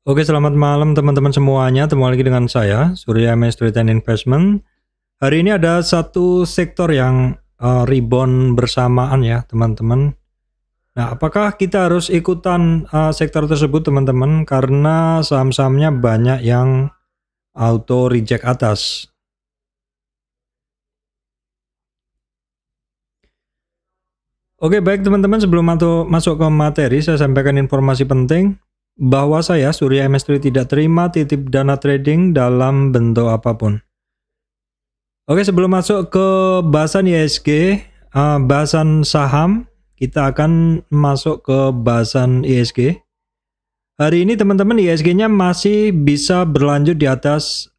Oke, selamat malam teman-teman semuanya. Ketemu lagi dengan saya, Surya MS Trade and Investment. Hari ini ada satu sektor yang rebound bersamaan ya, teman-teman. Nah, apakah kita harus ikutan sektor tersebut, teman-teman? Karena saham-sahamnya banyak yang auto reject atas. Oke, baik teman-teman, sebelum masuk ke materi, saya sampaikan informasi penting bahwa saya, Surya MS Trade, tidak terima titip dana trading dalam bentuk apapun. Oke, sebelum masuk ke bahasan ISG, bahasan saham, kita akan masuk ke bahasan ISG. Hari ini teman-teman ISG-nya masih bisa berlanjut di atas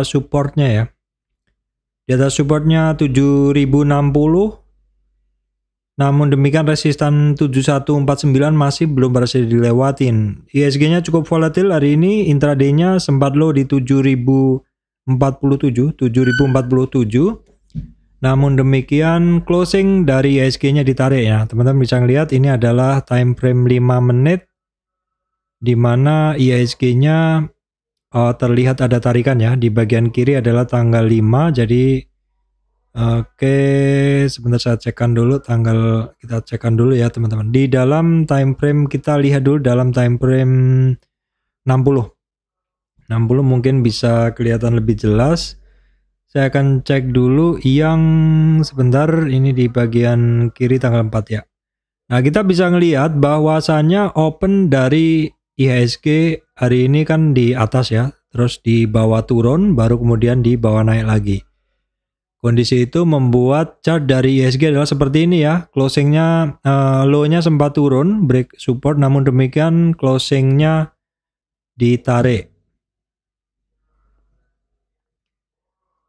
supportnya ya. Di atas supportnya 7060. Namun demikian resistan 7149 masih belum berhasil dilewatin. ISG-nya cukup volatil hari ini, intraday-nya sempat low di 7047. Namun demikian closing dari ISG-nya ditarik ya. Teman-teman bisa lihat ini adalah time frame 5 menit di mana ISG-nya terlihat ada tarikan ya. Di bagian kiri adalah tanggal 5, jadi oke, sebentar saya cekkan dulu kita cekkan dulu ya teman-teman. Di dalam time frame kita lihat dulu dalam time frame 60 mungkin bisa kelihatan lebih jelas. Saya akan cek dulu yang sebentar ini di bagian kiri tanggal 4 ya. Nah, kita bisa ngelihat bahwasannya open dari IHSG hari ini kan di atas ya, terus di bawah turun, baru kemudian di bawah naik lagi. Kondisi itu membuat chart dari ISG adalah seperti ini ya. Closingnya low-nya sempat turun, break support, namun demikian closingnya ditarik.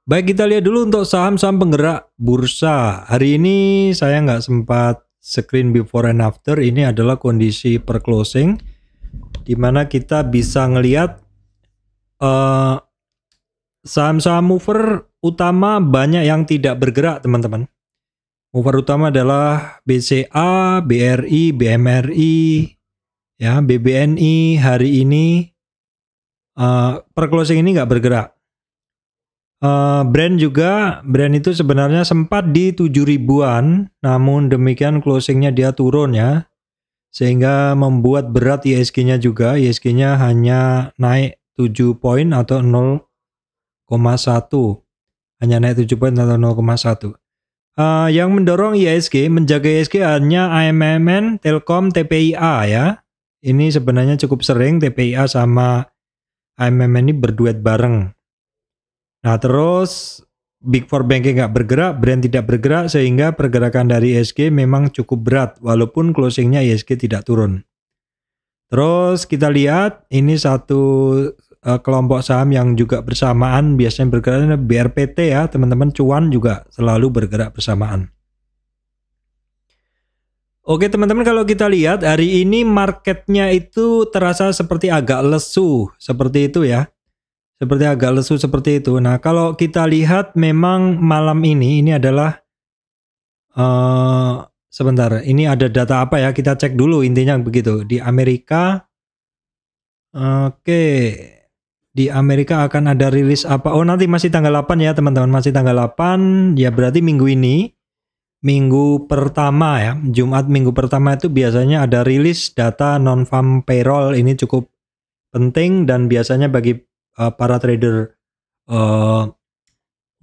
Baik, kita lihat dulu untuk saham-saham penggerak bursa. Hari ini saya nggak sempat screen before and after. Ini adalah kondisi per closing, di mana kita bisa ngelihat saham-saham mover utama banyak yang tidak bergerak, teman-teman. Mover utama adalah BCA, BRI, BMRI, ya, BBNI hari ini per closing ini nggak bergerak. Brand itu sebenarnya sempat di 7.000-an, namun demikian closingnya dia turun ya, sehingga membuat berat ISG-nya juga. ISG-nya hanya naik 7 poin atau 0,1. Hanya naik 7 poin atau 0,1. Yang mendorong IHSG, menjaga IHSG hanya AMMN, Telkom, TPIA ya. Ini sebenarnya cukup sering TPIA sama AMMN ini berduet bareng. Nah, terus Big Four Banking nggak bergerak, brand tidak bergerak, sehingga pergerakan dari IHSG memang cukup berat walaupun closingnya IHSG tidak turun. Terus kita lihat ini satu kelompok saham yang juga bersamaan biasanya bergerak, BRPT ya teman-teman, cuan juga selalu bergerak bersamaan. Oke teman-teman, kalau kita lihat hari ini marketnya itu terasa seperti agak lesu seperti itu ya, seperti agak lesu seperti itu. Nah, kalau kita lihat memang malam ini adalah sebentar, ini ada data apa ya, kita cek dulu intinya begitu. Di Amerika, oke, di Amerika akan ada rilis apa? Oh, nanti masih tanggal 8 ya teman-teman, masih tanggal 8 ya, berarti minggu ini, minggu pertama ya, Jumat minggu pertama itu biasanya ada rilis data non-farm payroll. Ini cukup penting dan biasanya bagi para trader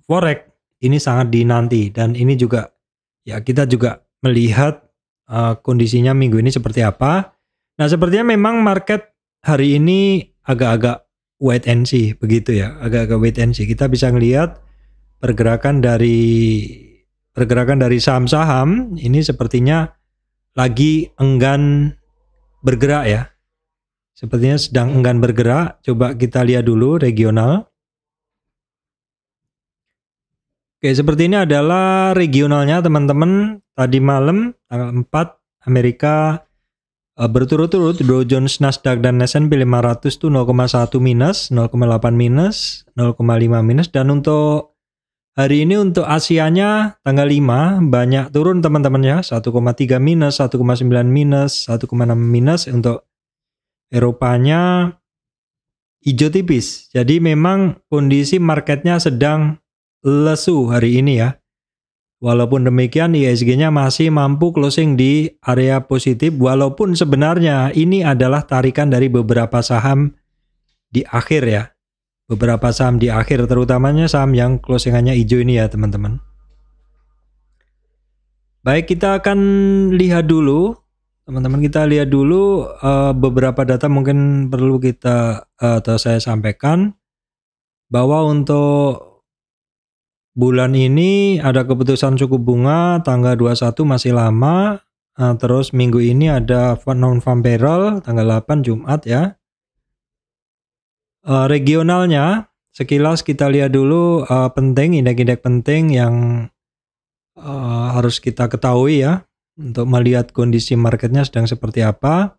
forex ini sangat dinanti, dan ini juga ya kita juga melihat kondisinya minggu ini seperti apa. Nah, sepertinya memang market hari ini agak-agak wait and see begitu ya, agak-agak wait and see. Kita bisa ngelihat pergerakan dari saham-saham ini sepertinya lagi enggan bergerak ya. Sepertinya sedang enggan bergerak. Coba kita lihat dulu regional. Oke, seperti ini adalah regionalnya teman-teman. Tadi malam tanggal 4 Amerika berturut-turut Dow Jones, Nasdaq, dan S&P 500 tuh 0,1 minus, 0,8 minus, 0,5 minus. Dan untuk hari ini untuk Asianya tanggal 5 banyak turun teman-teman ya, 1,3 minus, 1,9 minus, 1,6 minus. Untuk Eropanya hijau tipis. Jadi memang kondisi marketnya sedang lesu hari ini ya. Walaupun demikian IHSG-nya masih mampu closing di area positif walaupun sebenarnya ini adalah tarikan dari beberapa saham di akhir ya. Beberapa saham di akhir terutamanya saham yang closingannya hijau ini ya teman-teman. Baik, kita akan lihat dulu teman-teman, kita lihat dulu beberapa data mungkin perlu kita atau saya sampaikan bahwa untuk bulan ini ada keputusan suku bunga tanggal 21 masih lama. Terus minggu ini ada non-farm payroll tanggal 8 Jumat ya. Regionalnya sekilas kita lihat dulu penting, indeks-indeks penting yang harus kita ketahui ya untuk melihat kondisi marketnya sedang seperti apa.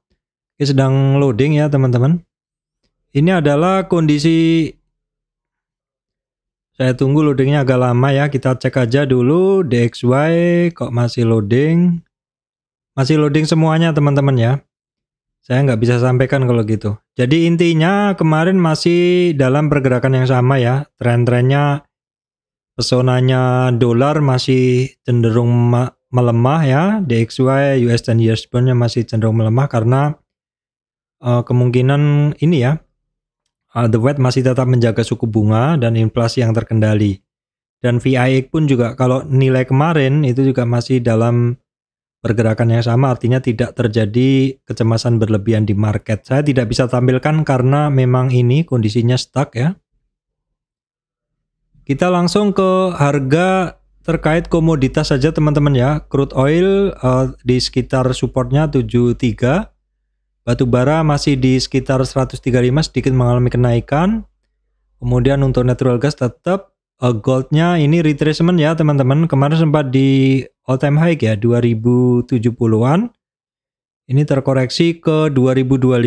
Ini sedang loading ya teman-teman. Ini adalah kondisi. Saya tunggu loadingnya agak lama ya, kita cek aja dulu DXY kok masih loading. Masih loading semuanya teman-teman ya. Saya nggak bisa sampaikan kalau gitu. Jadi intinya kemarin masih dalam pergerakan yang sama ya. Tren-trennya, pesonanya dolar masih cenderung melemah ya. DXY, US 10 years bond-nya masih cenderung melemah karena kemungkinan ini ya. The Fed masih tetap menjaga suku bunga dan inflasi yang terkendali. Dan VIX pun juga kalau nilai kemarin itu juga masih dalam pergerakan yang sama, artinya tidak terjadi kecemasan berlebihan di market. Saya tidak bisa tampilkan karena memang ini kondisinya stuck ya. Kita langsung ke harga terkait komoditas saja teman-teman ya. Crude oil di sekitar supportnya 73. Batu bara masih di sekitar 135, sedikit mengalami kenaikan. Kemudian untuk natural gas tetap goldnya ini retracement ya teman-teman. Kemarin sempat di all time high ya 2070-an. Ini terkoreksi ke 2025.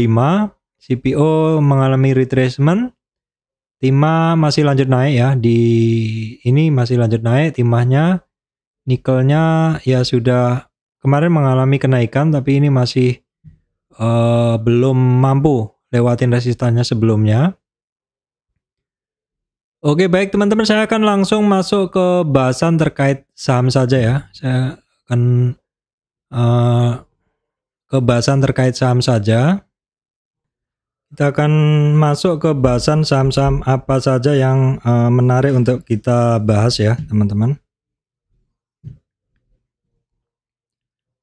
CPO mengalami retracement. Timah masih lanjut naik ya. Di ini masih lanjut naik timahnya. Nikelnya ya sudah kemarin mengalami kenaikan tapi ini masih belum mampu lewatin resistannya sebelumnya. Oke baik teman-teman, saya akan langsung masuk ke bahasan terkait saham saja ya. Saya akan ke bahasan terkait saham saja. Kita akan masuk ke bahasan saham-saham apa saja yang menarik untuk kita bahas ya teman-teman.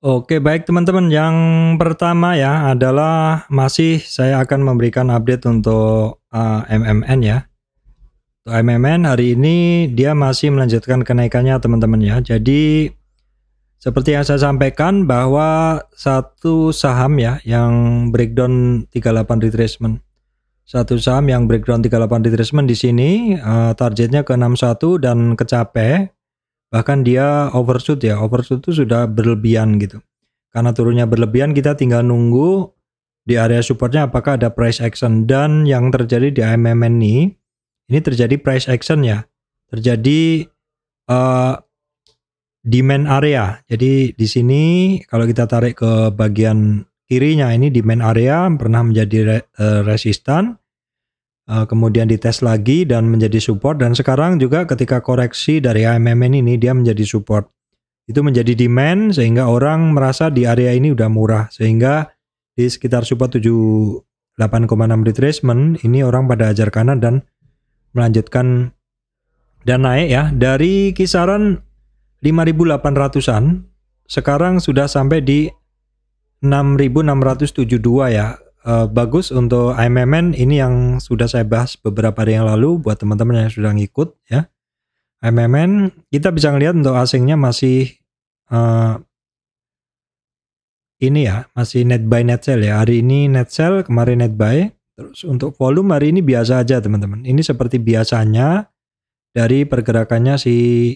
Oke baik teman-teman, yang pertama ya adalah masih saya akan memberikan update untuk MMN ya. Untuk MMN hari ini dia masih melanjutkan kenaikannya teman-teman ya. Jadi seperti yang saya sampaikan bahwa satu saham ya yang breakdown 38 retracement. Satu saham yang breakdown 38 retracement di sini targetnya ke 61 dan kecapai. Bahkan dia overshoot ya, overshoot itu sudah berlebihan gitu. Karena turunnya berlebihan kita tinggal nunggu di area supportnya apakah ada price action. Dan yang terjadi di MMN ini terjadi price action ya. Terjadi demand area. Jadi di sini kalau kita tarik ke bagian kirinya ini demand area pernah menjadi resistan. Kemudian dites lagi dan menjadi support, dan sekarang juga ketika koreksi dari MMN ini dia menjadi support, itu menjadi demand sehingga orang merasa di area ini udah murah, sehingga di sekitar support 78,6 retracement ini orang pada ajar kanan dan melanjutkan dan naik ya dari kisaran 5.800-an sekarang sudah sampai di 6.672 ya. Bagus untuk MMN ini yang sudah saya bahas beberapa hari yang lalu buat teman-teman yang sudah ngikut ya. MMN kita bisa ngelihat untuk asingnya masih ini ya, masih net buy net sell ya. Hari ini net sell, kemarin net buy. Terus untuk volume hari ini biasa aja teman-teman. Ini seperti biasanya dari pergerakannya si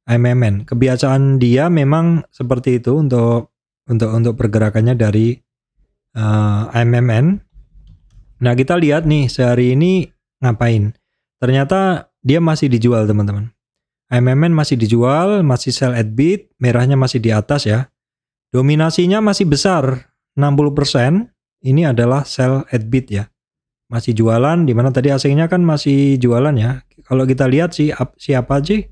MMN. Kebiasaan dia memang seperti itu untuk pergerakannya dari MMN. Nah kita lihat nih sehari ini ngapain. Ternyata dia masih dijual teman-teman. MMN masih dijual, masih sell at bid, merahnya masih di atas ya. Dominasinya masih besar 60%. Ini adalah sell at bid ya. masih jualan, dimana tadi asingnya kan masih jualan ya. Kalau kita lihat sih siapa sih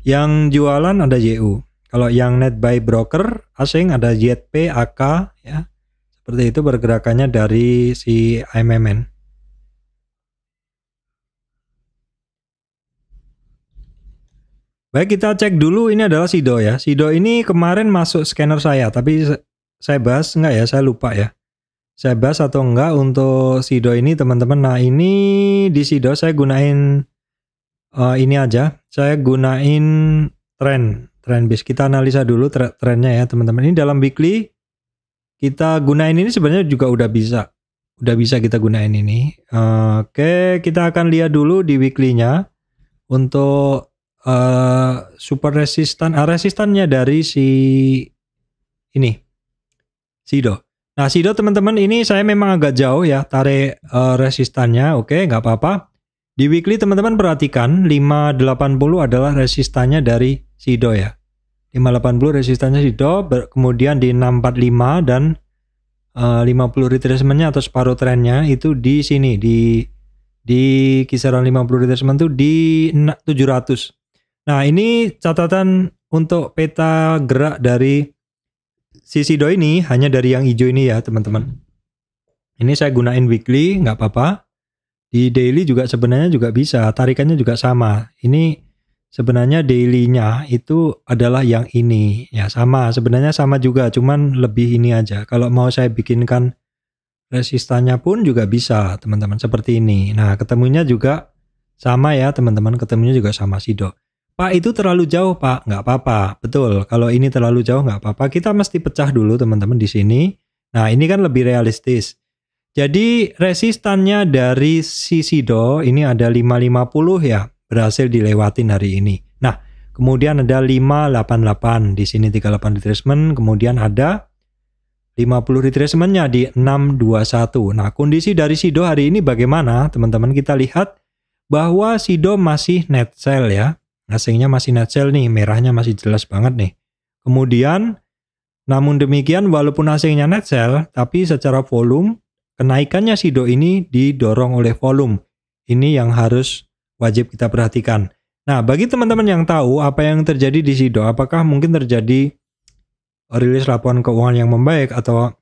yang jualan, ada YU. Kalau yang net buy broker asing ada YP, AK ya. Seperti itu pergerakannya dari si AMMN. Baik, kita cek dulu, ini adalah Sido ya. Sido ini kemarin masuk scanner saya, tapi saya bahas enggak ya, saya lupa ya. Saya bahas atau enggak untuk Sido ini teman-teman. Nah ini di Sido saya gunain ini aja. Saya gunain trend base. Kita analisa dulu trennya ya teman-teman. Ini dalam weekly kita gunain ini sebenarnya juga udah bisa kita gunain ini. Oke, kita akan lihat dulu di weekly-nya untuk super resistannya dari si ini Sido. Nah Sido teman-teman, ini saya memang agak jauh ya tarik resistannya. Oke, nggak apa-apa. Di weekly teman-teman perhatikan 580 adalah resistannya dari Sido ya. 580 resistannya Sido, kemudian di 645 dan 50 retracementnya atau separuh trennya itu di sini di kisaran 50 retracement itu di 700. Nah ini catatan untuk peta gerak dari si Sido ini hanya dari yang hijau ini ya teman-teman. Ini saya gunain weekly, nggak apa-apa. Di daily juga sebenarnya juga bisa, tarikannya juga sama. Ini sebenarnya daily-nya itu adalah yang ini ya, sama sebenarnya sama juga, cuman lebih ini aja. Kalau mau saya bikinkan resistannya pun juga bisa teman-teman, seperti ini. Nah ketemunya juga sama ya teman-teman, ketemunya juga sama Sido. Pak itu terlalu jauh Pak, nggak apa-apa. Betul, kalau ini terlalu jauh nggak apa-apa. Kita mesti pecah dulu teman-teman di sini. Nah ini kan lebih realistis. Jadi resistannya dari si Sido ini ada 550 ya, berhasil dilewatin hari ini. Nah kemudian ada 588 di sini 38 retracement, kemudian ada 50 retracementnya di 621. Nah kondisi dari Sido hari ini bagaimana teman-teman? Kita lihat bahwa Sido masih net sell ya. Asingnya masih net sell nih, merahnya masih jelas banget nih. Kemudian, namun demikian walaupun asingnya net sell, tapi secara volume, kenaikannya Sido ini didorong oleh volume. Ini yang harus wajib kita perhatikan. Nah, bagi teman-teman yang tahu apa yang terjadi di Sido, apakah mungkin terjadi rilis laporan keuangan yang membaik, atau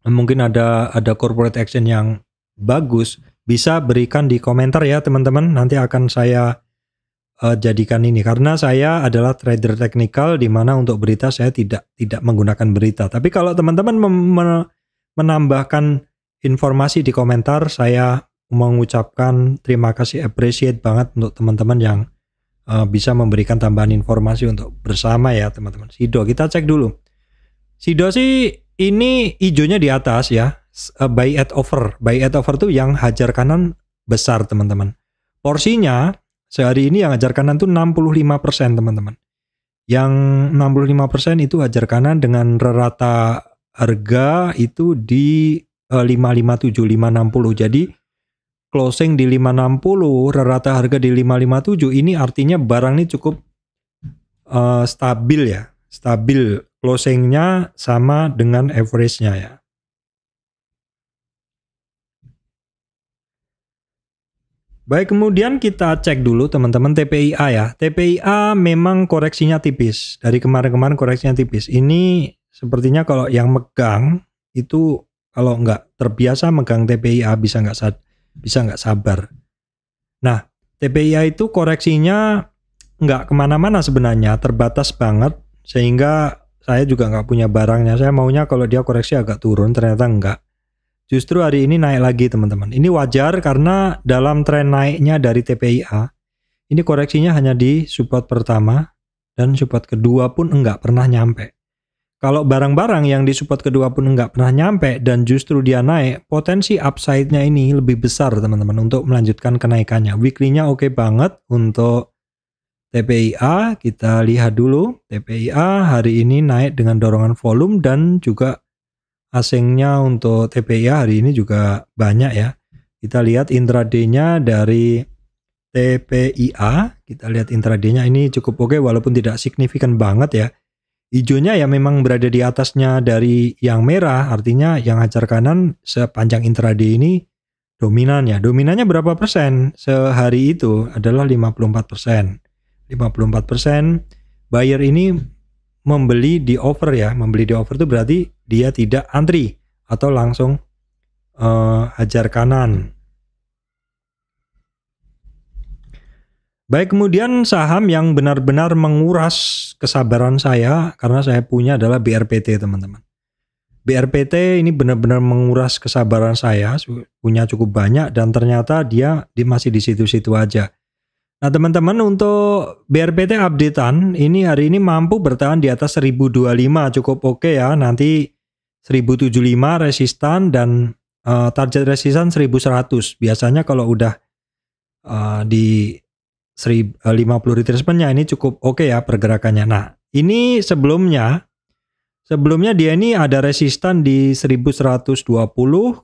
mungkin ada corporate action yang bagus, bisa berikan di komentar ya teman-teman. Nanti akan saya jadikan ini, karena saya adalah trader teknikal di mana untuk berita saya tidak menggunakan berita. Tapi kalau teman-teman menambahkan informasi di komentar, saya mengucapkan terima kasih, appreciate banget untuk teman-teman yang bisa memberikan tambahan informasi untuk bersama ya teman-teman. Sido kita cek dulu. Sido sih ini hijaunya di atas ya, buy at over. Buy at over tuh yang hajar kanan besar teman-teman. Porsinya sehari ini yang hajar kanan tuh 65% teman-teman. Yang 65% itu hajar kanan dengan rata harga itu di 557, 560. Jadi closing di 560, rata harga di 557. Ini artinya barang ini cukup stabil ya. Stabil, closingnya sama dengan average-nya ya. Baik, kemudian kita cek dulu teman-teman TPIA ya. TPIA memang koreksinya tipis. Dari kemarin-kemarin koreksinya tipis. Ini sepertinya kalau yang megang itu kalau nggak terbiasa megang TPIA bisa nggak sabar. Nah, TPIA itu koreksinya nggak kemana-mana sebenarnya, terbatas banget. Sehingga saya juga nggak punya barangnya. Saya maunya kalau dia koreksi agak turun, ternyata nggak. Justru hari ini naik lagi teman-teman. Ini wajar karena dalam tren naiknya dari TPIA, ini koreksinya hanya di support pertama dan support kedua pun enggak pernah nyampe. Kalau barang-barang yang di support kedua pun enggak pernah nyampe dan justru dia naik, potensi upside-nya ini lebih besar teman-teman untuk melanjutkan kenaikannya. Weekly-nya oke banget untuk TPIA. Kita lihat dulu. TPIA hari ini naik dengan dorongan volume dan juga asingnya untuk TPIA hari ini juga banyak ya. Kita lihat intraday-nya dari TPIA. Kita lihat intraday-nya ini cukup oke walaupun tidak signifikan banget ya. Hijaunya ya memang berada di atasnya dari yang merah. Artinya yang hajar kanan sepanjang intraday ini dominannya. Dominannya berapa persen? Sehari itu adalah 54%. 54% buyer ini membeli di offer ya. Membeli di offer itu berarti dia tidak antri atau langsung hajar kanan. Baik, kemudian saham yang benar-benar menguras kesabaran saya karena saya punya adalah BRPT, teman-teman. BRPT ini benar-benar menguras kesabaran saya, punya cukup banyak dan ternyata dia masih di situ-situ aja. Nah, teman-teman, untuk BRPT updatean ini hari ini mampu bertahan di atas 1025, cukup oke ya. Nanti 1075 resistan dan target resistan 1100. Biasanya kalau udah di 50 retracement-nya ini cukup oke ya pergerakannya. Nah, ini sebelumnya dia ini ada resistan di 1120,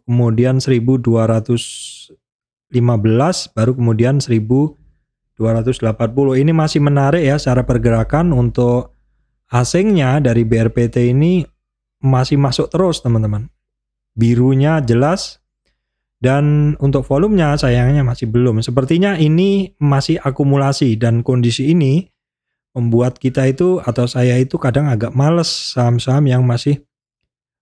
kemudian 1215, baru kemudian 1280. Ini masih menarik ya secara pergerakan. Untuk asingnya dari BRPT ini masih masuk terus, teman-teman. Birunya jelas. Dan untuk volumenya sayangnya masih belum. Sepertinya ini masih akumulasi dan kondisi ini membuat kita itu atau saya itu kadang agak males saham-saham yang masih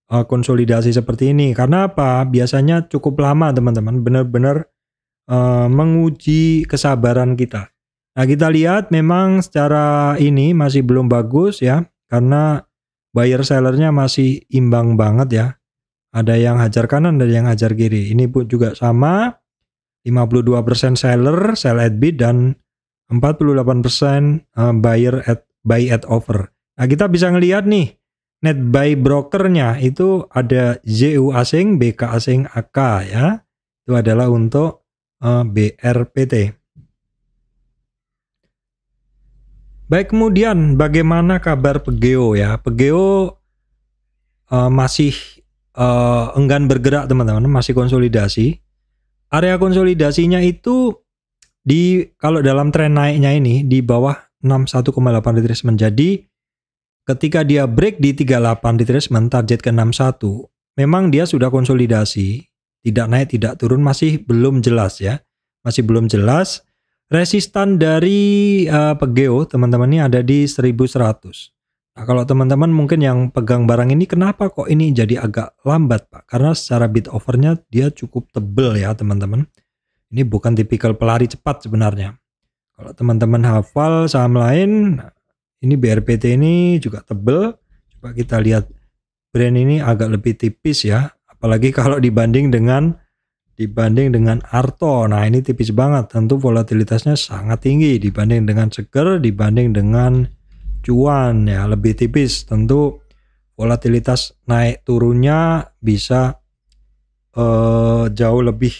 konsolidasi seperti ini. Karena apa? Biasanya cukup lama, teman-teman. Benar-benar menguji kesabaran kita. Nah, kita lihat memang secara ini masih belum bagus ya. Karena buyer sellernya masih imbang banget ya. Ada yang hajar kanan, ada yang hajar kiri. Ini pun juga sama. 52% seller, sell at bid, dan 48% buy at offer. Nah, kita bisa ngelihat nih net buy brokernya itu ada ZU asing, BK asing, AK ya. Itu adalah untuk BRPT. Baik, kemudian bagaimana kabar Pegeo ya? Pegeo masih enggan bergerak, teman-teman, masih konsolidasi. Area konsolidasinya itu kalau dalam tren naiknya ini di bawah 61,8 retracement. Jadi ketika dia break di 38 retracement, target ke 61, memang dia sudah konsolidasi, tidak naik tidak turun, masih belum jelas ya. Masih belum jelas. Resistan dari Pegeo, teman-teman, ini ada di 1100. Nah, kalau teman-teman mungkin yang pegang barang ini, kenapa kok ini jadi agak lambat, Pak? Karena secara bid offernya dia cukup tebel ya, teman-teman. Ini bukan tipikal pelari cepat sebenarnya. Kalau teman-teman hafal saham lain, ini BRPT ini juga tebel. Coba kita lihat, brand ini agak lebih tipis ya. Apalagi kalau dibanding dengan Arto. Nah, ini tipis banget. Tentu volatilitasnya sangat tinggi dibanding dengan Seger, dibanding dengan Cuan ya, lebih tipis. Tentu volatilitas naik turunnya bisa jauh lebih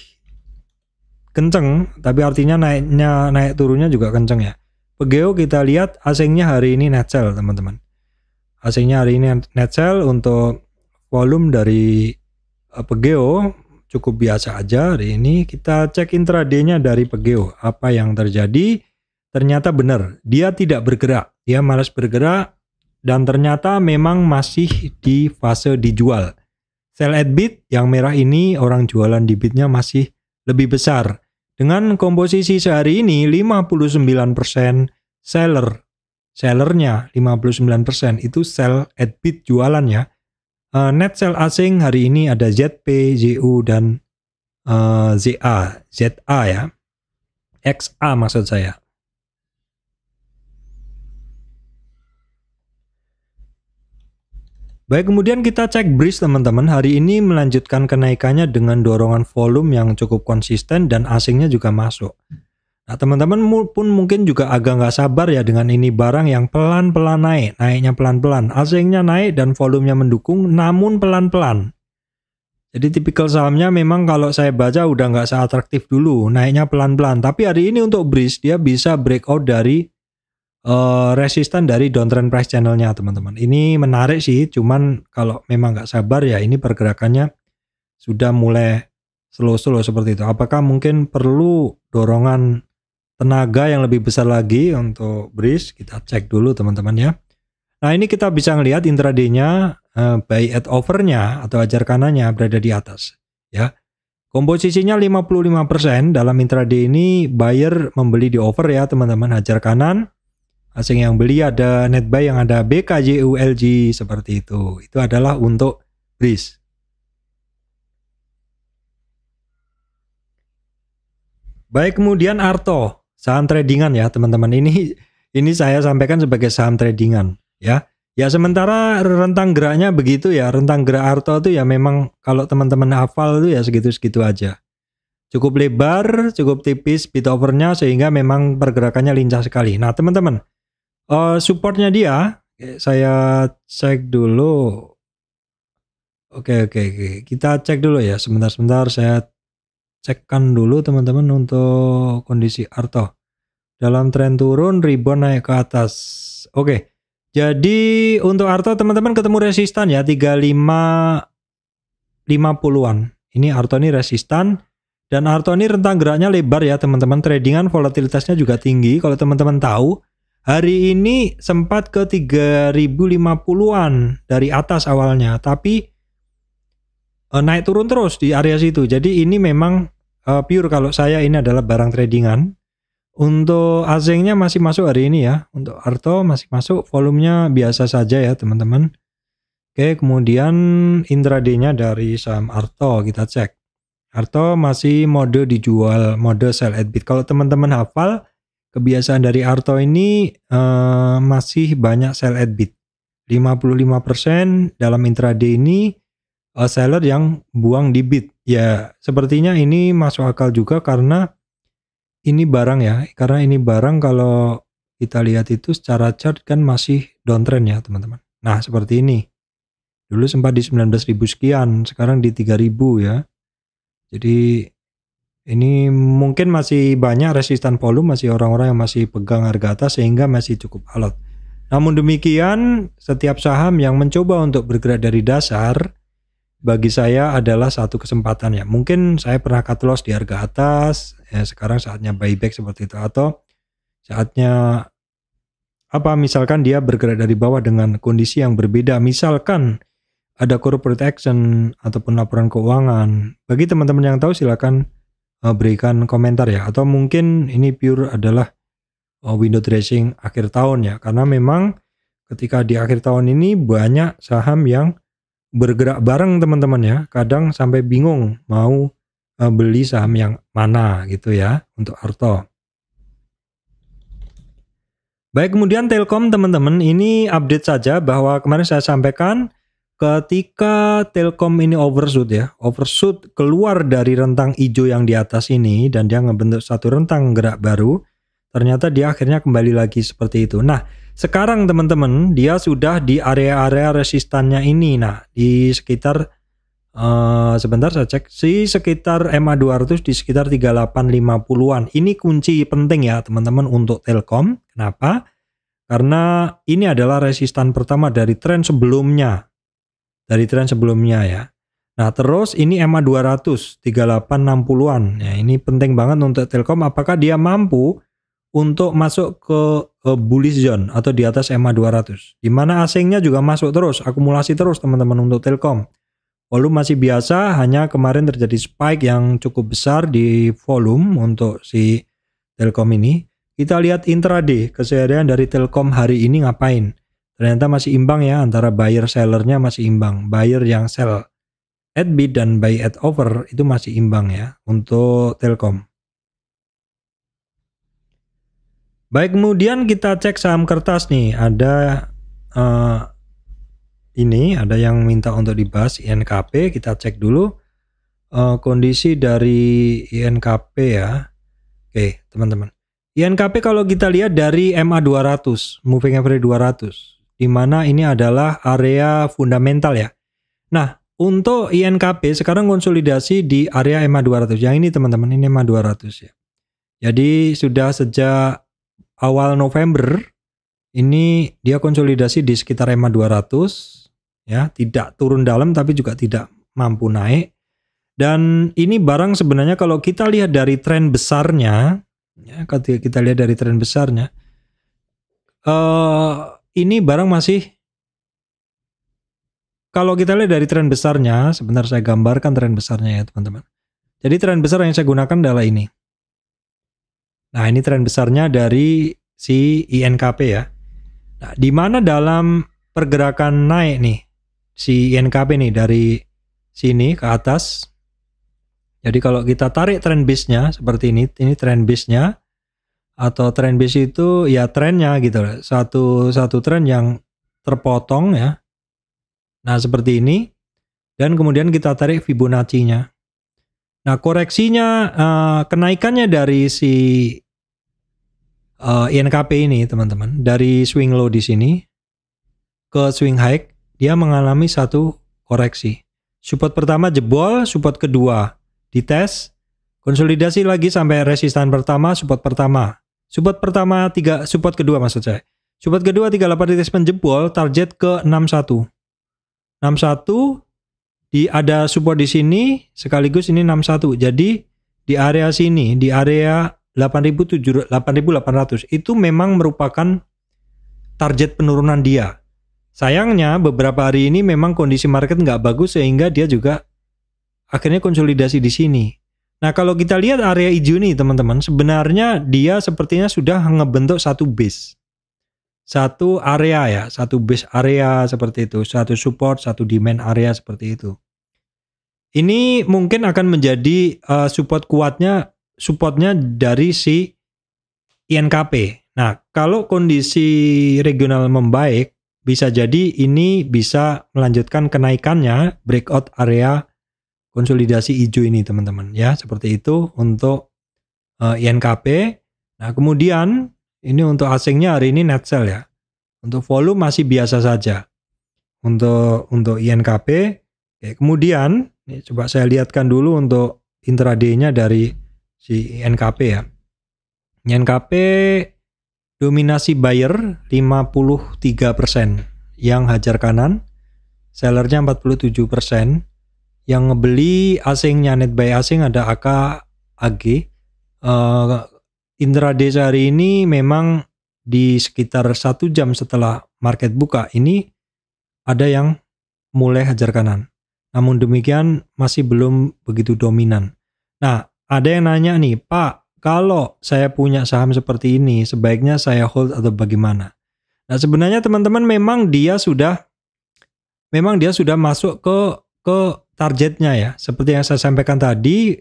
kenceng, tapi artinya naik turunnya juga kenceng ya. Pegeo kita lihat asingnya hari ini net sell, teman-teman. Asingnya hari ini net sell. Untuk volume dari Pegeo cukup biasa aja hari ini. Kita cek intraday-nya dari Pegeo, apa yang terjadi. Ternyata benar, dia tidak bergerak, dia malas bergerak, dan ternyata memang masih di fase dijual. Sell at bid yang merah ini, orang jualan di bidnya masih lebih besar. Dengan komposisi sehari ini 59% sellernya 59% itu sell at bid jualannya. Net sell asing hari ini ada ZP, ZU, dan ZA ya, XA maksud saya. Baik, kemudian kita cek BRIS, teman-teman. Hari ini melanjutkan kenaikannya dengan dorongan volume yang cukup konsisten dan asingnya juga masuk. Nah, teman-teman pun mungkin juga agak nggak sabar ya dengan ini barang yang pelan-pelan naiknya pelan-pelan. Asingnya naik dan volumenya mendukung, namun pelan-pelan. Jadi tipikal sahamnya memang kalau saya baca udah nggak seatraktif dulu, naiknya pelan-pelan. Tapi hari ini untuk BRIS dia bisa breakout dari resistan dari downtrend price channelnya, teman-teman. Ini menarik sih, cuman kalau memang nggak sabar ya ini pergerakannya sudah mulai slow-slow seperti itu. Apakah mungkin perlu dorongan tenaga yang lebih besar lagi untuk BRIS? Kita cek dulu, teman-teman ya. Nah, ini kita bisa ngelihat intraday-nya buy at offer-nya atau ajar kanannya berada di atas ya. Komposisinya 55%. Dalam intraday ini buyer membeli di over ya teman-teman, hajar kanan. Asing yang beli ada net buy yang ada BKJULG seperti itu. Itu adalah untuk Breeze. Baik, kemudian Arto, saham tradingan ya teman-teman. Ini saya sampaikan sebagai saham tradingan ya. Ya sementara rentang geraknya begitu ya. Rentang gerak Arto itu ya memang kalau teman-teman hafal itu ya segitu-segitu aja. Cukup lebar, cukup tipis bid overnya sehingga memang pergerakannya lincah sekali. Nah teman-teman, supportnya dia saya cek dulu. Oke, kita cek dulu ya. Sebentar saya cekkan dulu teman-teman untuk kondisi Arto. Dalam tren turun, rebound naik ke atas. Oke, jadi untuk Arto teman-teman ketemu resistan ya 35.50-an. Ini Arto ini resistan. Dan Arto ini rentang geraknya lebar ya teman-teman. Tradingan volatilitasnya juga tinggi. Kalau teman-teman tahu, hari ini sempat ke 3050-an dari atas awalnya. Tapi naik turun terus di area situ. Jadi ini memang pure kalau saya ini adalah barang tradingan. Untuk asingnya masih masuk hari ini ya. Untuk Arto masih masuk, volumenya biasa saja ya teman-teman. Oke, kemudian intraday-nya dari saham Arto kita cek. Arto masih mode dijual, mode sell at bid. Kalau teman-teman hafal, kebiasaan dari Arto ini masih banyak sell at bid. 55% dalam intraday ini seller yang buang di bid. Ya, sepertinya ini masuk akal juga karena ini barang ya. Karena ini barang kalau kita lihat itu secara chart kan masih downtrend ya, teman-teman. Nah, seperti ini. Dulu sempat di 19.000 sekian, sekarang di 3.000 ya. Jadi ini mungkin masih banyak resistan volume, masih orang-orang yang masih pegang harga atas sehingga masih cukup alot. Namun demikian, setiap saham yang mencoba untuk bergerak dari dasar bagi saya adalah satu kesempatan ya. Mungkin saya pernah cut loss di harga atas, ya sekarang saatnya buyback seperti itu, atau saatnya misalkan dia bergerak dari bawah dengan kondisi yang berbeda, misalkan ada corporate action ataupun laporan keuangan. Bagi teman-teman yang tahu silakan berikan komentar ya, atau mungkin ini pure adalah window dressing akhir tahun ya, karena memang ketika di akhir tahun ini banyak saham yang bergerak bareng teman-teman ya, kadang sampai bingung mau beli saham yang mana gitu ya untuk Arto. Baik, kemudian Telkom teman-teman, ini update saja bahwa kemarin saya sampaikan ketika Telkom ini overshoot ya, overshoot keluar dari rentang hijau yang di atas ini dan dia ngebentuk satu rentang gerak baru, ternyata dia akhirnya kembali lagi seperti itu. Nah, sekarang teman-teman dia sudah di area-area resistannya ini. Nah, di sekitar sebentar saya cek, sekitar MA200 di sekitar 3850-an. Ini kunci penting ya teman-teman untuk Telkom. Kenapa? Karena ini adalah resistan pertama dari tren sebelumnya. Ya. Nah, terus ini MA200 3860-an. Ya, ini penting banget untuk Telkom, apakah dia mampu untuk masuk ke bullish zone atau di atas MA200. Di mana asingnya juga masuk terus, akumulasi terus teman-teman untuk Telkom. Volume masih biasa, hanya kemarin terjadi spike yang cukup besar di volume untuk si Telkom ini. Kita lihat intraday, keseharian dari Telkom hari ini ngapain. Ternyata masih imbang ya, antara buyer sellernya masih imbang. Buyer yang sell at bid dan buy at over itu masih imbang ya untuk Telkom. Baik, kemudian kita cek saham kertas nih. Ada ini ada yang minta untuk dibahas INKP. Kita cek dulu kondisi dari INKP ya. Oke teman-teman, INKP kalau kita lihat dari MA200 moving average 200, di mana ini adalah area fundamental ya. Nah, untuk INKP sekarang konsolidasi di area MA200. Yang ini teman-teman, ini MA200 ya. Jadi sudah sejak awal November ini dia konsolidasi di sekitar MA200 ya, tidak turun dalam tapi juga tidak mampu naik. Dan ini barang sebenarnya kalau kita lihat dari tren besarnya ya, kita lihat dari tren besarnya ini barang masih, kalau kita lihat dari tren besarnya, sebentar saya gambarkan tren besarnya ya teman-teman. Jadi tren besar yang saya gunakan adalah ini. Nah, ini tren besarnya dari si INKP ya. Nah, di mana dalam pergerakan naik nih si INKP nih dari sini ke atas. Jadi kalau kita tarik trend base-nya seperti ini trend base-nya, atau trend base itu ya trennya gitu loh. Satu tren yang terpotong ya. Nah, seperti ini. Dan kemudian kita tarik Fibonacci-nya. Nah, koreksinya kenaikannya dari si INKP ini teman-teman, dari swing low di sini ke swing high, dia mengalami satu koreksi. Support pertama jebol, support kedua dites, konsolidasi lagi sampai resistan pertama, support pertama. Support pertama support kedua maksud saya. Support kedua 38 retracement jebol, target ke 61. 61 ada support di sini sekaligus ini 61. Jadi di area sini, di area 8.800 itu memang merupakan target penurunan dia. Sayangnya beberapa hari ini memang kondisi market nggak bagus sehingga dia juga akhirnya konsolidasi di sini. Nah, kalau kita lihat area hijau nih teman-teman, sebenarnya dia sepertinya sudah ngebentuk satu base. Satu area ya, satu base area seperti itu, satu support, satu demand area seperti itu. Ini mungkin akan menjadi supportnya dari si INKP. Nah, kalau kondisi regional membaik, bisa jadi ini bisa melanjutkan kenaikannya breakout area konsolidasi hijau ini teman-teman ya, seperti itu untuk INKP. Nah, kemudian ini untuk asingnya hari ini net sell ya. Untuk volume masih biasa saja. Untuk INKP. Oke, kemudian ini coba saya lihatkan dulu untuk intraday-nya dari si INKP ya. INKP dominasi buyer 53% yang hajar kanan, sellernya 47%. Yang ngebeli asingnya, net buy asing ada AKAG. Intraday hari ini memang di sekitar 1 jam setelah market buka ini ada yang mulai hajar kanan. Namun demikian masih belum begitu dominan. Nah, ada yang nanya nih, Pak, kalau saya punya saham seperti ini, sebaiknya saya hold atau bagaimana? Nah, sebenarnya teman-teman memang dia sudah masuk ke targetnya ya. Seperti yang saya sampaikan tadi,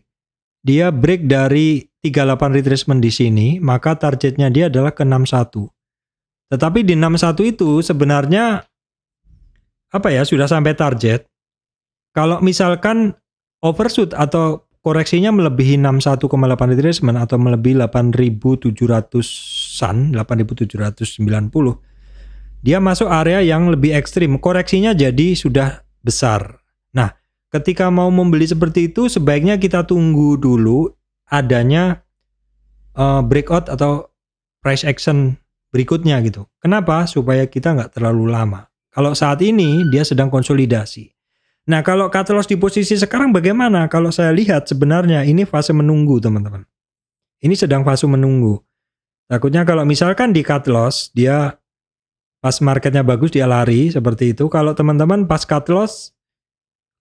dia break dari 38 retracement di sini, maka targetnya dia adalah ke 61. Tetapi di 61 itu sebenarnya sudah sampai target. Kalau misalkan overshoot atau koreksinya melebihi 61,8 retracement atau melebihi 8.700-an, 8.790, dia masuk area yang lebih ekstrim. Koreksinya jadi sudah besar. Nah, ketika mau membeli seperti itu, sebaiknya kita tunggu dulu adanya breakout atau price action berikutnya gitu. Kenapa? Supaya kita nggak terlalu lama. Kalau saat ini dia sedang konsolidasi. Nah, kalau cut loss di posisi sekarang bagaimana? Kalau saya lihat sebenarnya ini fase menunggu teman-teman. Ini sedang fase menunggu. Takutnya kalau misalkan di cut loss, dia pas marketnya bagus dia lari seperti itu. Kalau teman-teman pas cut loss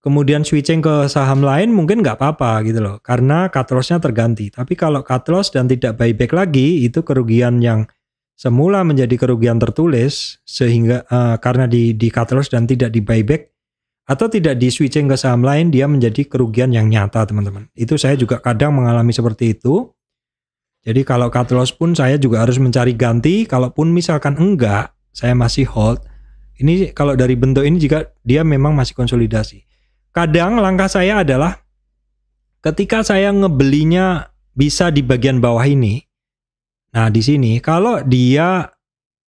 kemudian switching ke saham lain mungkin nggak apa-apa gitu loh. Karena cut loss-nya terganti. Tapi kalau cut loss dan tidak buyback lagi, itu kerugian yang semula menjadi kerugian tertulis sehingga karena di cut loss dan tidak di buyback atau tidak di switching ke saham lain, dia menjadi kerugian yang nyata teman-teman. Itu saya juga kadang mengalami seperti itu. Jadi kalau cut loss pun saya juga harus mencari ganti. Kalaupun misalkan enggak, saya masih hold. Ini kalau dari bentuk ini jika dia memang masih konsolidasi. Kadang langkah saya adalah ketika saya ngebelinya bisa di bagian bawah ini. Nah, di sini kalau dia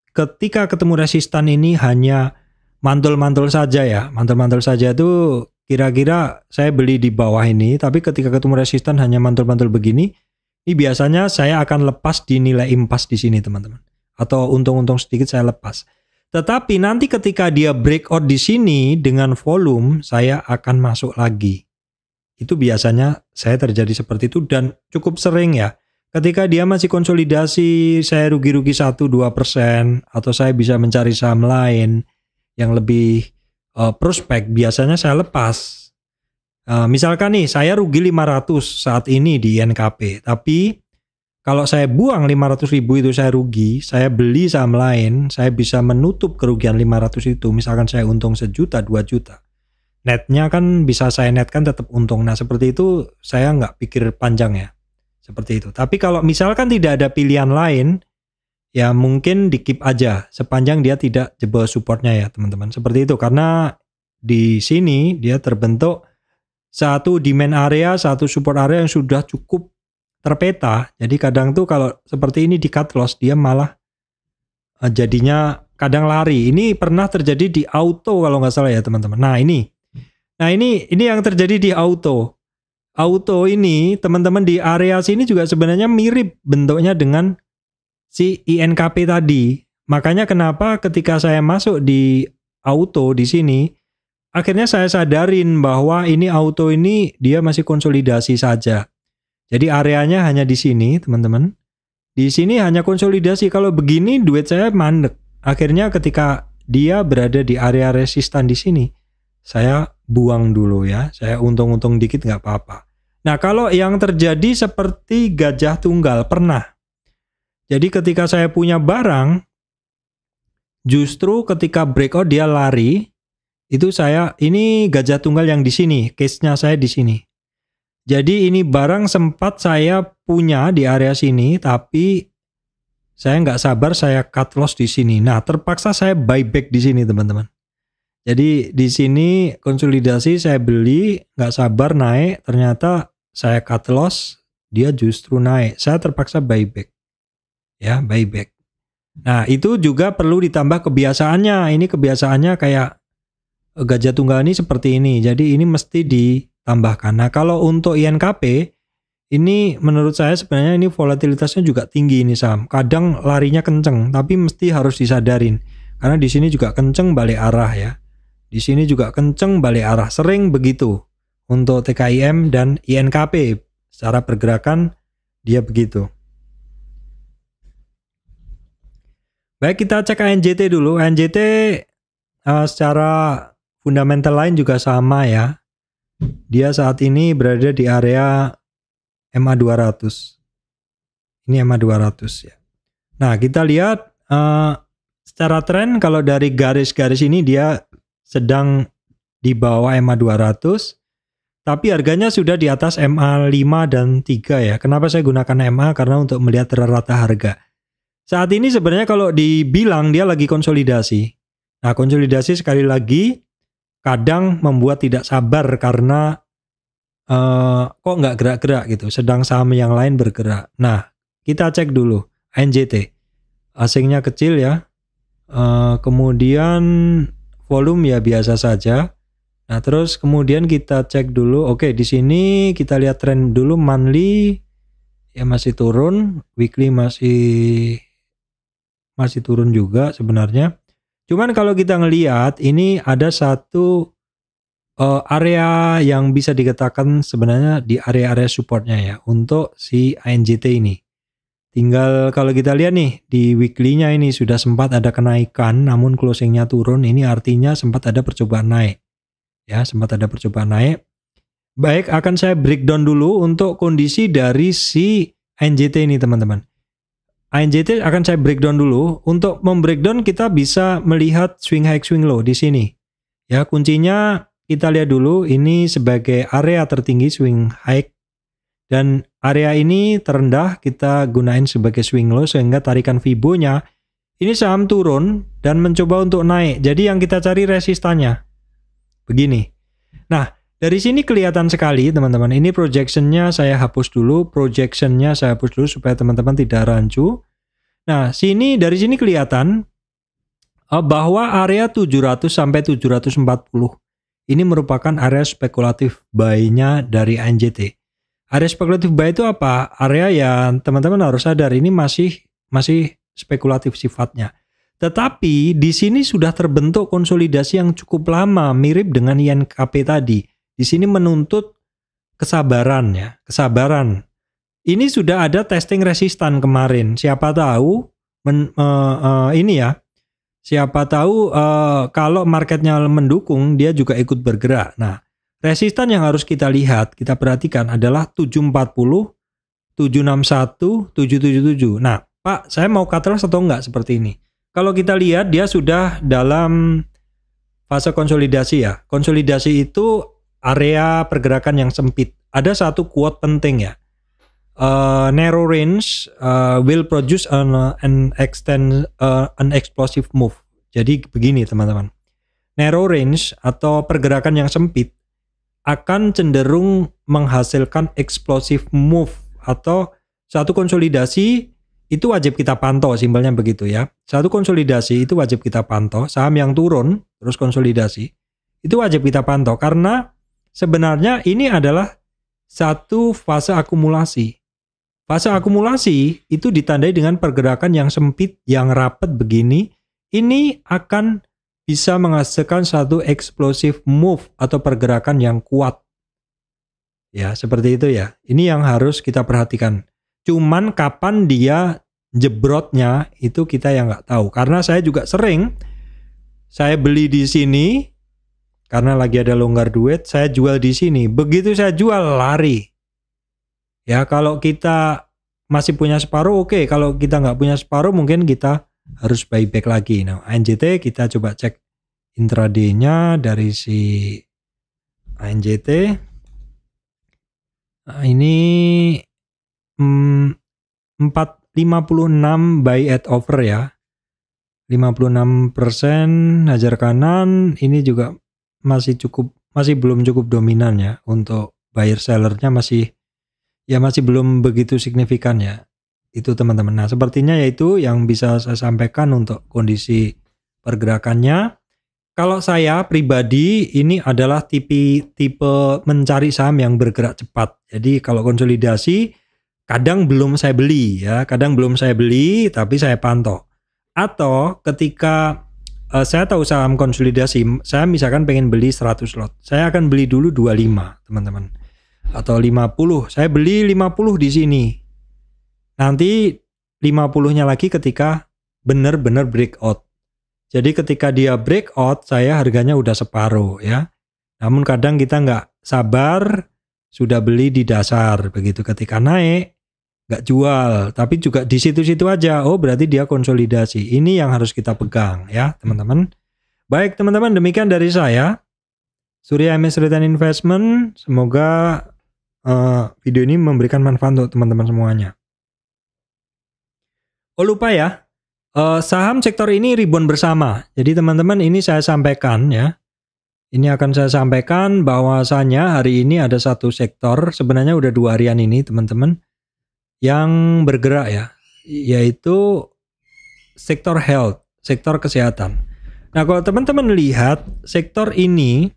ketika ketemu resistan ini hanya mantul-mantul saja ya. Mantul-mantul saja itu kira-kira saya beli di bawah ini, tapi ketika ketemu resistan hanya mantul-mantul begini, ini biasanya saya akan lepas di nilai impas di sini teman-teman. Atau untung-untung sedikit saya lepas. Tetapi nanti ketika dia breakout di sini dengan volume, saya akan masuk lagi. Itu biasanya saya terjadi seperti itu dan cukup sering ya. Ketika dia masih konsolidasi, saya rugi-rugi 1-2% atau saya bisa mencari saham lain yang lebih prospek, biasanya saya lepas. Misalkan nih saya rugi 500 saat ini di INKP, tapi kalau saya buang 500.000 itu saya rugi, saya beli saham lain, saya bisa menutup kerugian 500 itu. Misalkan saya untung 1 juta, 2 juta. Netnya kan bisa saya netkan tetap untung. Nah seperti itu saya nggak pikir panjang ya. Seperti itu. Tapi kalau misalkan tidak ada pilihan lain, ya mungkin di keep aja. Sepanjang dia tidak jebol supportnya ya teman-teman. Seperti itu. Karena di sini dia terbentuk satu demand area, satu support area yang sudah cukup terpeta. Jadi kadang tuh kalau seperti ini di cut loss dia malah jadinya kadang lari. Ini pernah terjadi di auto kalau nggak salah ya teman-teman. Nah ini yang terjadi di auto. Auto ini teman-teman di area sini juga sebenarnya mirip bentuknya dengan si INKP tadi. Makanya kenapa ketika saya masuk di auto di sini, akhirnya saya sadarin bahwa ini auto ini dia masih konsolidasi saja. Jadi areanya hanya di sini, teman-teman. Di sini hanya konsolidasi. Kalau begini duit saya mandek. Akhirnya ketika dia berada di area resistan di sini, saya buang dulu ya. Saya untung-untung dikit nggak apa-apa. Nah, kalau yang terjadi seperti gajah tunggal pernah. Jadi ketika saya punya barang, justru ketika breakout dia lari, itu ini gajah tunggal yang di sini, case-nya saya di sini. Jadi ini barang sempat saya punya di area sini, tapi saya nggak sabar saya cut loss di sini. Nah, terpaksa saya buyback di sini, teman-teman. Jadi di sini konsolidasi saya beli, nggak sabar naik, ternyata saya cut loss, dia justru naik. Saya terpaksa buyback, ya buyback. Nah, itu juga perlu ditambah kebiasaannya. Ini kebiasaannya kayak gajah tunggal ini seperti ini. Jadi ini mesti ditambahkan. Nah, kalau untuk INKP ini menurut saya sebenarnya ini volatilitasnya juga tinggi ini saham. Kadang larinya kenceng, tapi mesti harus disadarin. Karena di sini juga kenceng balik arah ya. Di sini juga kenceng balik arah. Sering begitu untuk TKIM dan INKP. Secara pergerakan dia begitu. Baik, kita cek ANJT dulu. ANJT secara fundamental lain juga sama ya. Dia saat ini berada di area MA200. Ini MA200 ya. Nah, kita lihat secara tren kalau dari garis-garis ini dia sedang di bawah MA200. Tapi harganya sudah di atas MA5 dan 3 ya. Kenapa saya gunakan MA? Karena untuk melihat rata harga. Saat ini sebenarnya kalau dibilang dia lagi konsolidasi. Nah, konsolidasi sekali lagi kadang membuat tidak sabar karena kok nggak gerak-gerak gitu, sedang saham yang lain bergerak. Nah, kita cek dulu ANJT. Asingnya kecil ya. Kemudian volume ya biasa saja. Nah, terus kemudian kita cek dulu. Oke, di sini kita lihat tren dulu. Monthly ya masih turun, weekly masih turun juga sebenarnya. Cuman kalau kita ngelihat ini ada satu area yang bisa dikatakan sebenarnya di area-area supportnya ya untuk si ANJT ini. Tinggal kalau kita lihat nih di weekly-nya ini sudah sempat ada kenaikan namun closing-nya turun. Ini artinya sempat ada percobaan naik. Ya, sempat ada percobaan naik. Baik, akan saya breakdown dulu untuk kondisi dari si ANJT ini teman-teman. ANJT akan saya breakdown dulu. Untuk membreakdown kita bisa melihat swing high swing low di sini. Ya, kuncinya kita lihat dulu ini sebagai area tertinggi swing high dan area ini terendah kita gunain sebagai swing low sehingga tarikan Fibo-nya ini saham turun dan mencoba untuk naik. Jadi yang kita cari resistannya. Begini. Nah, dari sini kelihatan sekali teman-teman. Ini projection-nya saya hapus dulu, projection-nya saya hapus dulu supaya teman-teman tidak rancu. Nah, dari sini kelihatan bahwa area 700 sampai 740 ini merupakan area spekulatif buy-nya dari ANJT. Area spekulatif buy itu apa? Area yang teman-teman harus sadar ini masih spekulatif sifatnya. Tetapi di sini sudah terbentuk konsolidasi yang cukup lama mirip dengan INKP tadi. Di sini menuntut kesabaran ya, kesabaran. Ini sudah ada testing resistan kemarin. Siapa tahu ini ya. Siapa tahu kalau marketnya mendukung dia juga ikut bergerak. Nah, Resistan yang harus kita lihat, kita perhatikan adalah 740, 761, 777. Nah, Pak, saya mau cut loss atau enggak seperti ini? Kalau kita lihat dia sudah dalam fase konsolidasi ya. Konsolidasi itu area pergerakan yang sempit. Ada satu quote penting ya. Narrow range will produce an explosive move. Jadi begini teman-teman. Narrow range atau pergerakan yang sempit akan cenderung menghasilkan explosive move atau satu konsolidasi itu wajib kita pantau, simpelnya begitu ya. Satu konsolidasi itu wajib kita pantau, saham yang turun terus konsolidasi itu wajib kita pantau karena sebenarnya ini adalah satu fase akumulasi. Fase akumulasi itu ditandai dengan pergerakan yang sempit, yang rapat begini, ini akan bisa menghasilkan satu explosive move atau pergerakan yang kuat. Ya, seperti itu ya. Ini yang harus kita perhatikan. Cuman kapan dia jebrotnya itu kita yang nggak tahu. Karena saya juga sering, saya beli di sini, karena lagi ada longgar duit, saya jual di sini. Begitu saya jual, lari. Ya, kalau kita masih punya separuh, oke. Kalau kita nggak punya separuh, mungkin kita harus buyback lagi. Nah, ANJT kita coba cek intraday-nya dari si ANJT. Nah, ini 456 buy at over ya. 56% hajar kanan, ini juga masih belum cukup dominan ya untuk buyer sellernya masih belum begitu signifikan ya. Itu teman-teman. Nah, sepertinya yaitu yang bisa saya sampaikan untuk kondisi pergerakannya. Kalau saya pribadi ini adalah tipe mencari saham yang bergerak cepat. Jadi kalau konsolidasi kadang belum saya beli ya, kadang belum saya beli tapi saya pantau. Atau ketika saya tahu saham konsolidasi, saya misalkan pengen beli 100 lot. Saya akan beli dulu 25, teman-teman. Atau 50. Saya beli 50 di sini. Nanti 50-nya lagi ketika benar-benar breakout. Jadi ketika dia breakout, saya harganya udah separuh ya. Namun kadang kita nggak sabar, sudah beli di dasar. Begitu ketika naik, nggak jual. Tapi juga di situ-situ aja. Oh, berarti dia konsolidasi. Ini yang harus kita pegang ya teman-teman. Baik teman-teman, demikian dari saya. Surya MS Return Investment. Semoga video ini memberikan manfaat untuk teman-teman semuanya. Oh lupa ya, saham sektor ini ribuan bersama. Jadi teman-teman ini saya sampaikan ya. Ini akan saya sampaikan bahwasanya hari ini ada satu sektor, sebenarnya udah 2 harian ini teman-teman, yang bergerak ya, yaitu sektor health, sektor kesehatan. Nah kalau teman-teman lihat sektor ini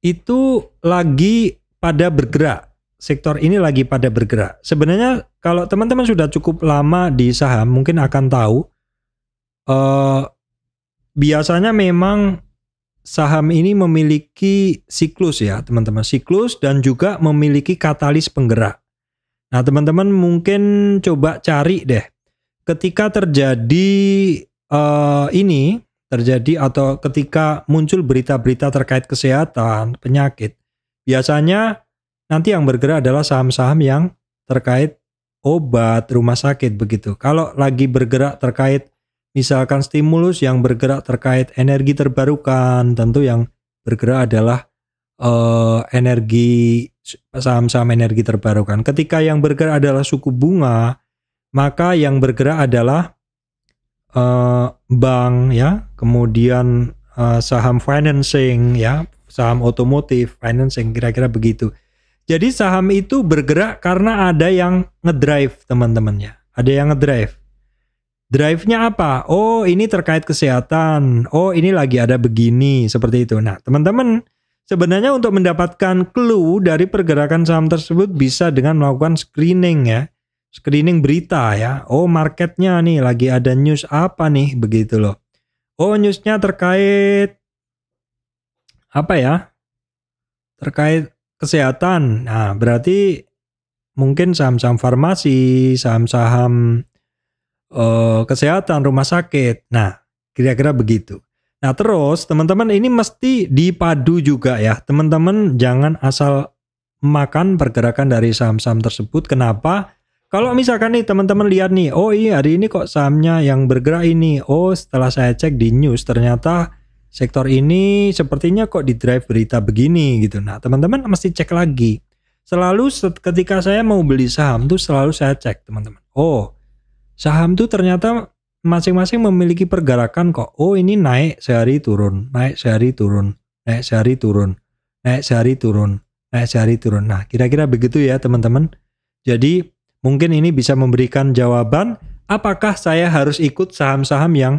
itu lagi pada bergerak. Sektor ini lagi pada bergerak. Sebenarnya kalau teman-teman sudah cukup lama di saham mungkin akan tahu biasanya memang saham ini memiliki siklus ya teman-teman, siklus dan juga memiliki katalis penggerak. Nah teman-teman mungkin coba cari deh ketika terjadi atau ketika muncul berita-berita terkait kesehatan, penyakit, biasanya nanti yang bergerak adalah saham-saham yang terkait obat, rumah sakit begitu. Kalau lagi bergerak terkait misalkan stimulus, yang bergerak terkait energi terbarukan, tentu yang bergerak adalah saham-saham energi terbarukan. Ketika yang bergerak adalah suku bunga, maka yang bergerak adalah bank ya, kemudian saham financing ya, saham otomotif, financing, kira-kira begitu. Jadi saham itu bergerak karena ada yang ngedrive teman-teman ya. Ada yang ngedrive. Drive-nya apa? Oh ini terkait kesehatan. Oh ini lagi ada begini. Seperti itu. Nah teman-teman sebenarnya untuk mendapatkan clue dari pergerakan saham tersebut bisa dengan melakukan screening ya. Screening berita ya. Oh marketnya nih lagi ada news apa nih. Begitu loh. Oh newsnya terkait apa ya? Terkait kesehatan. Nah, berarti mungkin saham-saham farmasi, saham-saham kesehatan, rumah sakit. Nah, kira-kira begitu. Nah terus teman-teman ini mesti dipadu juga ya. Teman-teman jangan asal makan pergerakan dari saham-saham tersebut. Kenapa? Kalau misalkan nih teman-teman lihat nih, oh iya hari ini kok sahamnya yang bergerak ini. Oh setelah saya cek di news ternyata sektor ini sepertinya kok di drive berita begini gitu. Nah teman-teman mesti cek lagi. Selalu ketika saya mau beli saham tuh selalu saya cek teman-teman. Oh saham tuh ternyata masing-masing memiliki pergerakan kok. Oh ini naik sehari turun, naik sehari turun, naik sehari turun, naik sehari turun, naik sehari turun. Nah kira-kira begitu ya teman-teman. Jadi mungkin ini bisa memberikan jawaban apakah saya harus ikut saham-saham yang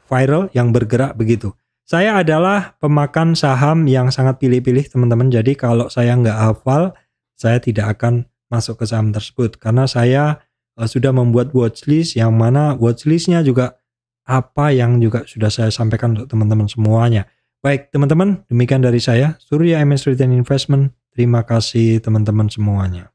viral, yang bergerak begitu. Saya adalah pemakan saham yang sangat pilih-pilih teman-teman. Jadi kalau saya nggak hafal, saya tidak akan masuk ke saham tersebut. Karena saya sudah membuat watchlist yang mana watchlistnya juga apa yang juga sudah saya sampaikan untuk teman-teman semuanya. Baik teman-teman, demikian dari saya, Surya MS Return Investment. Terima kasih teman-teman semuanya.